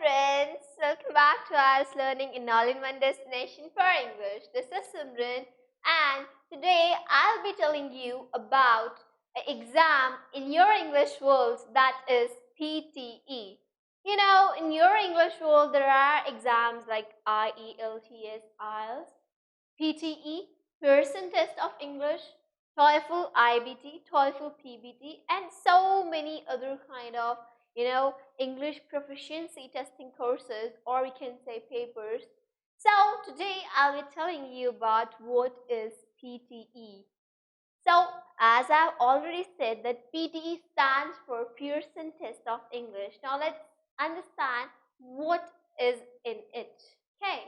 friends, welcome back to our Learning in All-in-One Destination for English. This is Simran and today I'll be telling you about an exam in your English world, that is PTE. You know, in your English world there are exams like IELTS, IELTS, PTE, Pearson Test of English, TOEFL IBT, TOEFL PBT, and so many other kind of English proficiency testing courses, or we can say papers. So today I'll be telling you about what is PTE. So as I've already said that PTE stands for Pearson Test of English. Now let's understand what is in it. Okay.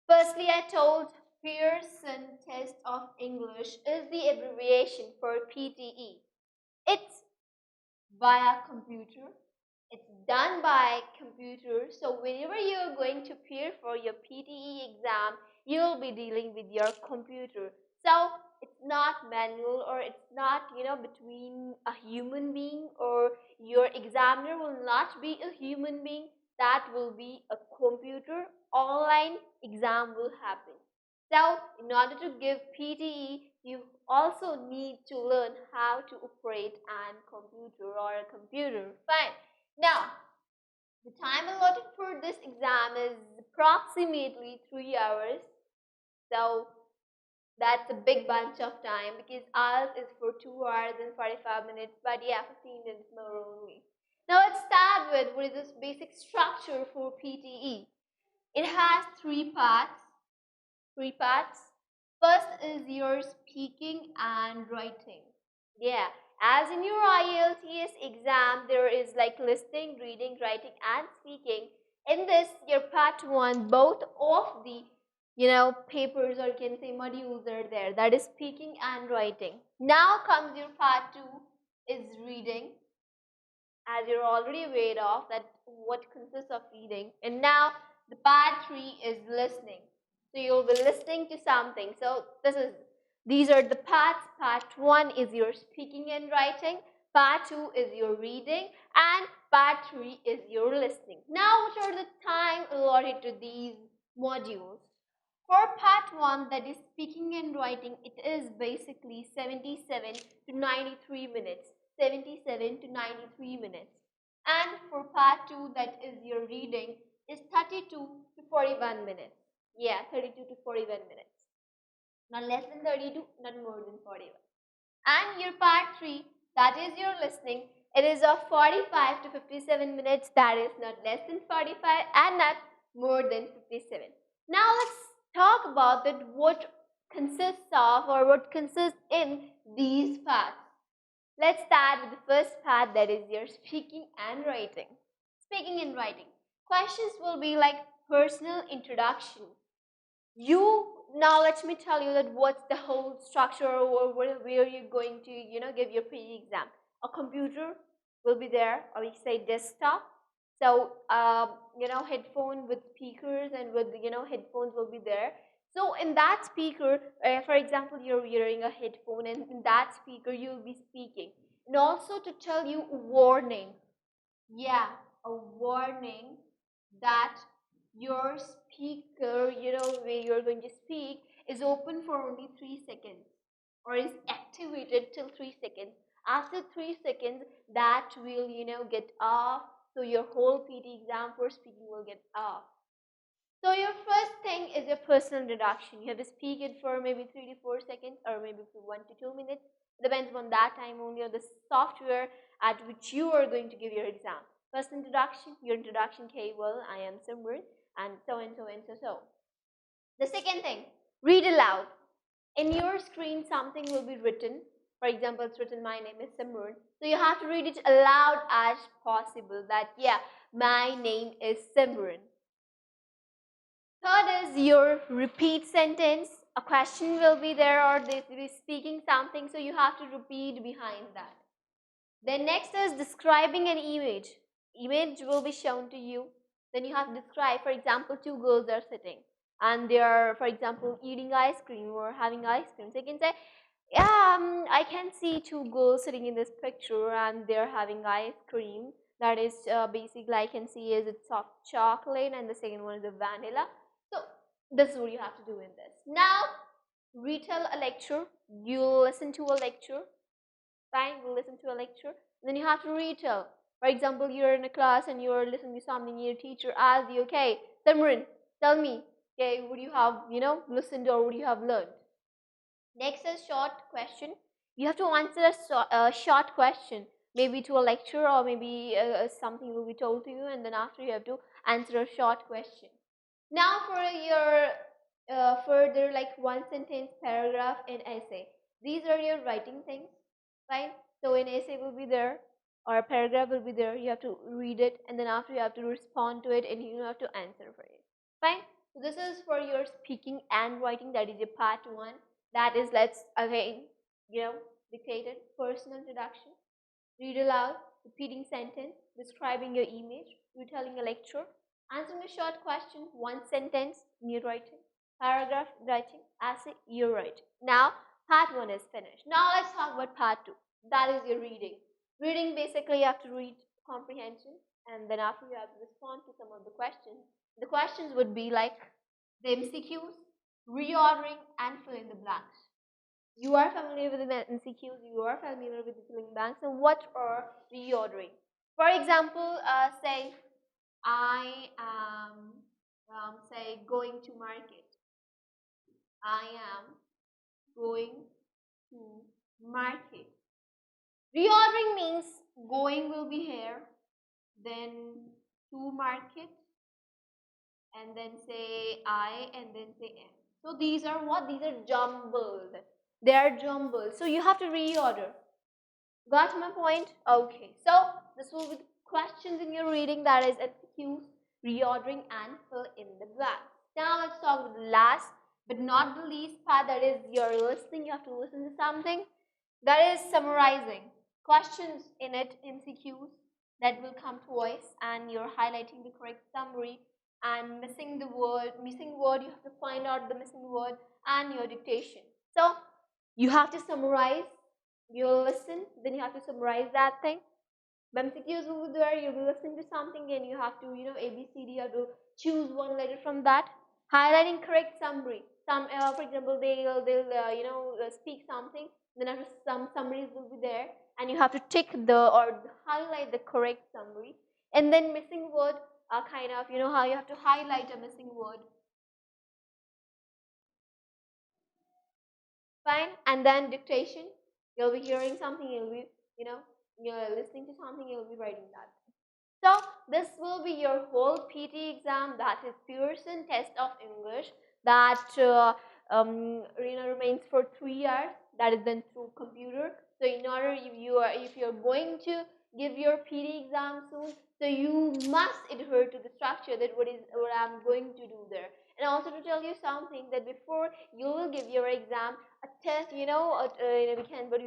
Firstly, I told Pearson Test of English is the abbreviation for PTE. It's via computer. It's done by computer. So whenever you're going to appear for your PTE exam, you'll be dealing with your computer. So it's not manual, or it's not, between a human being, or your examiner will not be a human being. That will be a computer. Online exam will happen. So in order to give PTE, you also need to learn how to operate an computer or a computer. Fine. Now, the time allotted for this exam is approximately 3 hours. So that's a big bunch of time, because IELTS is for 2 hours and 45 minutes, but yeah, 15 minutes more only. Now let's start with what is this basic structure for PTE. It has three parts. First is your speaking and writing. Yeah, as in your IELTS exam, there is like listening, reading, writing, and speaking. In this, your part one, both of the papers, or you can say modules, are there. That is speaking and writing. Now comes your part two, is reading. As you're already aware of that what consists of reading. And now the part three is listening. So you'll be listening to something. So these are the parts. Part one is your speaking and writing. Part two is your reading, and part three is your listening. Now, what are the time allotted to these modules? For part one, that is speaking and writing, it is basically 77 to 93 minutes. 77 to 93 minutes. And for part 2, that is your reading, is 32 to 41 minutes. Yeah, 32 to 41 minutes. Not less than 32, not more than 41. And your part 3, that is your listening, it is of 45 to 57 minutes. That is not less than 45 and not more than 57. Now let's talk about that what consists of, or what consists in these parts. Let's start with the first part, that is your speaking and writing. Speaking and writing. Questions will be like personal introduction. Now let me tell you that what's the whole structure, or where you're going to give your PTE exam. A computer will be there, or we say desktop. So headphone with speakers, and with headphones will be there. So in that speaker, for example, you're wearing a headphone, and in that speaker you'll be speaking. And also to tell you a warning. Yeah, a warning that your speaker, where you're going to speak, is open for only 3 seconds, or is activated till 3 seconds. After 3 seconds, that will, get off. So your whole PTE exam for speaking will get off. So your first thing is your personal introduction. You have to speak it for maybe 3 to 4 seconds, or maybe for 1 to 2 minutes. Depends on that time only, on the software at which you are going to give your exam. First introduction, your introduction, okay, well, I am Simran, and so and so and so. The second thing, read aloud. In your screen, something will be written. For example, it's written, my name is Simran. So you have to read it aloud as possible, that, yeah, my name is Simran. Third is your repeat sentence. A question will be there, or they will be speaking something, so you have to repeat behind that. Then next is describing an image. Image will be shown to you. Then you have to describe, for example, two girls are sitting and they are, for example, eating ice cream or having ice cream. So you can say, yeah, I can see two girls sitting in this picture and they're having ice cream. That is basically I can see is it's soft chocolate, and the second one is the vanilla. So this is what you have to do in this. Now retell a lecture. You listen to a lecture. Fine, you listen to a lecture. Then you have to retell. For example, you're in a class and you're listening to something. Your teacher asks you, okay, Simran, tell me, okay, what you have listened or what you have learned. Next is short question. You have to answer a short question, maybe to a lecture or maybe something will be told to you, and then after you have to answer a short question. Now for your further like one sentence, paragraph, and essay. These are your writing things, fine. So an essay will be there or a paragraph will be there. You have to read it, and then after you have to respond to it, and you have to answer for it. Fine. So this is for your speaking and writing. That is your part one. That is, let's again, dictate it. Personal introduction, read aloud, repeating sentence, describing your image, retelling a lecture, answering a short question, one sentence, new writing, paragraph writing, essay, your writing. Now, part one is finished. Now, let's talk about part two. That is your reading. Reading, basically, you have to read comprehension, and then after you have to respond to some of the questions. The questions would be like the MCQs, reordering, and fill in the blanks. You are familiar with the MCQs, you are familiar with the filling blanks, and what are reordering? For example, say I am, say, going to market. I am going to market. Reordering means going will be here, then to market, and then say I, and then say M. So these are what? These are jumbled. They are jumbled. So you have to reorder. Got my point? Okay. So this will be questions in your reading, that is MCQs, reordering, and fill in the blank. Now let's talk about the last but not the least part, that is your listening. You have to listen to something. That is summarizing. Questions in it, MCQs that will come twice, and you're highlighting the correct summary, and missing word, you have to find out the missing word, and your dictation. So you have to summarize. You'll listen, then you have to summarize that thing. MCQs will be there, you'll be listening to something and you have to, ABCD, you have to choose one letter from that. Highlighting correct summary. For example, they'll speak something, then after some summaries will be there, and you have to tick or highlight the correct summary. And then missing word, kind of, how you have to highlight a missing word. Fine. And then dictation. You'll be hearing something, you'll be, you're listening to something, you'll be writing that. So this will be your whole PT exam, that is Pearson Test of English, that remains for 3 hours. That is done through computer. So in order, if you're going to give your PT exam soon, so you must adhere to the structure, that what I'm going to do there. And also to tell you something, that before you will give your exam, a test, we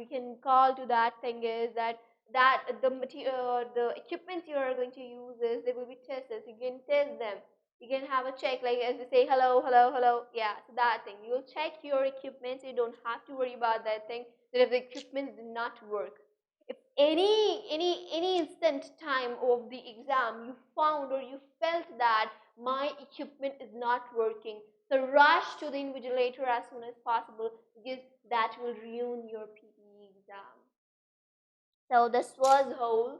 can call to that thing is that the equipment you are going to use is, they will be tested. So you can test them. You can have a check, like as you say hello, hello, hello. Yeah, so that thing. You will check your equipment, so you don't have to worry about that thing. That if the equipment did not work, if any instant time of the exam you found or you felt that my equipment is not working, so rush to the invigilator as soon as possible, because that will ruin your PTE exam. So this was whole.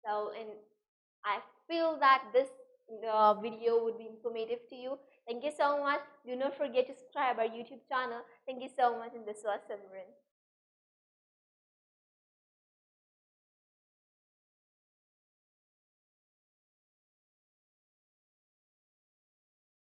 So, and I feel that this video would be informative to you. Thank you so much. Do not forget to subscribe our YouTube channel. Thank you so much, and this was Simran.